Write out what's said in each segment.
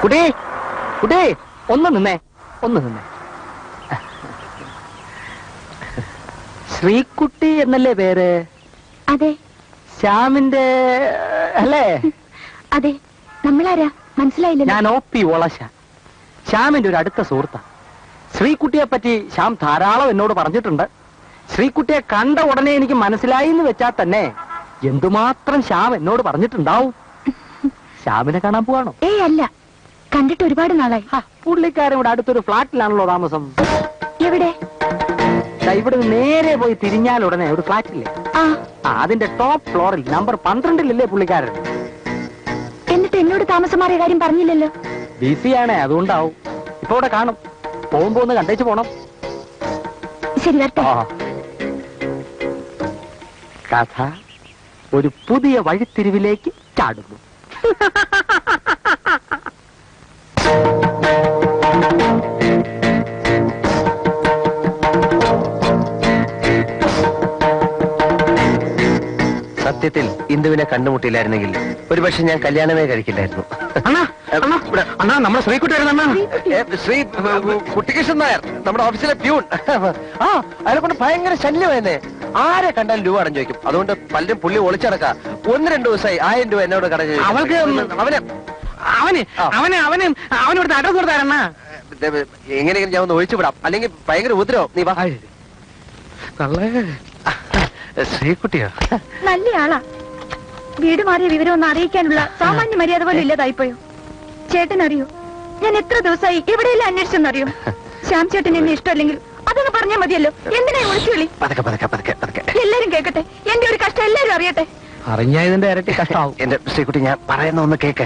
കുട്ടി കുട്ടി ഒന്ന് നിന്നേ. ശ്രീകുട്ടി എന്നല്ലേ പേര്? അതെ. ശ്യാമിന്റെ അല്ലേ? അതെ. നമ്മളാരാ മനസ്സിലായില്ല. ഞാൻ OP ഒളശ, ശ്യാമിന്റെ ഒരു അടുത്ത സുഹൃത്താ. ശ്രീകുട്ടിയെ പറ്റി ശ്യാം ധാരാളം എന്നോട് പറഞ്ഞിട്ടുണ്ട്. ശ്രീകുട്ടിയെ കണ്ട ഉടനെ എനിക്ക് മനസ്സിലായി എന്ന് വെച്ചാൽ തന്നെ എന്തുമാത്രം ശ്യാം എന്നോട് പറഞ്ഞിട്ടുണ്ടാവും. ശ്യാമിനെ കാണാൻ പോവാണോ? അല്ല, കണ്ടിട്ട് ഒരുപാട് നാളായി. പുള്ളിക്കാരൻ ഇവിടെ അടുത്തൊരു ഫ്ലാറ്റിലാണല്ലോ താമസം. എവിടെ? ഇവിടെ നേരെ പോയി തിരിഞ്ഞാൽ ഉടനെ ഒരു ഫ്ലാറ്റില്ലേ, അതിന്റെ ടോപ്പ് ഫ്ലോറിൽ നമ്പർ 12-ല്ലേ പുള്ളിക്കാരൻ. എന്നിട്ട് എന്നോട് താമസം മാറിയ കാര്യം പറഞ്ഞില്ലല്ലോ. ബിസിയാണേ, അതുകൊണ്ടാവും. ഇപ്പൊ ഇവിടെ കാണും. പോകുമ്പോ ഒന്ന് കണ്ടേച്ചു പോണം. ശരി, വരട്ടെ. കഥ ഒരു പുതിയ വഴിത്തിരിവിലേക്ക് ചാടുന്നു. സത്യത്തിൽ ഇന്ദുവിനെ കണ്ടുമുട്ടിയില്ലായിരുന്നെങ്കിൽ ഒരുപക്ഷെ ഞാൻ കല്യാണമേ കഴിക്കില്ലായിരുന്നു. നമ്മുടെ ശ്രീകുട്ടി ശ്രീ കുട്ടികൃഷ്ണൻ നായർ, നമ്മുടെ ഓഫീസിലെ പ്യൂൺ. അതിനെ കൊണ്ട് ഭയങ്കര ശല്യമായിരുന്നേ. ആരെ കണ്ടാലും രൂപ അടഞ്ഞു ചോദിക്കും. അതുകൊണ്ട് പലരും പുള്ളി ഒളിച്ചടക്ക 1-2 ദിവസമായി 1000 രൂപ എന്നോട് കടഞ്ഞു. അവനോട് അഡ്രസ് കൊടുത്താരണ. എങ്ങനെയെങ്കിലും ഞാൻ ഒന്ന് ഒഴിച്ചു വിടാം, അല്ലെങ്കിൽ ഭയങ്കര ഉപദ്രവം. നീ വാ. ശ്രീകുട്ടിയോ? നല്ല ആളാ. വീട് മാറിയ വിവരം ഒന്ന് അറിയിക്കാനുള്ള സാമാന്യ മര്യാദ പോലും ഇല്ലാതായിപ്പോയോ? ചേട്ടൻ അറിയോ, ഞാൻ എത്ര ദിവസമായി എവിടെയെല്ലാം അന്വേഷിച്ചെന്നറിയോ? ശ്യാം ചേട്ടൻ എന്നെ ഇഷ്ടമല്ലെങ്കിൽ അതൊന്ന് പറഞ്ഞാൽ മതിയല്ലോ. എന്തിനാ വിളിച്ചുവിളി? എല്ലാരും കേൾക്കട്ടെ, എന്റെ ഒരു കഷ്ടം എല്ലാരും അറിയട്ടെ. അറിഞ്ഞതിന്റെ ഇരട്ടി കഷ്ടമാവും. എന്റെ ശ്രീകുട്ടി, ഞാൻ പറയുന്ന ഒന്ന് കേക്ക്.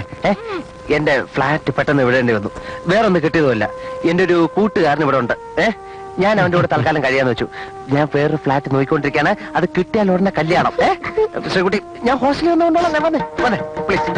എന്റെ ഫ്ലാറ്റ് പെട്ടെന്ന് വിടേണ്ടി വന്നു. വേറൊന്ന് കിട്ടിയതുമല്ല. എന്റെ ഒരു കൂട്ടുകാരൻ ഇവിടെ ഉണ്ട്. ഞാൻ അവന്റെ കൂടെ തൽക്കാലം കഴിയാന്ന് വെച്ചു. ഞാൻ വേറൊരു ഫ്ലാറ്റ് നോക്കിക്കൊണ്ടിരിക്കാണ്. അത് കിട്ടിയാൽ ഉടനെ കല്യാണം. ശ്രീകുട്ടി, ഞാൻ ഹോസ്റ്റലിൽ വന്നുകൊണ്ടോളാം. ഞാൻ വന്നേ പ്ലീസ്.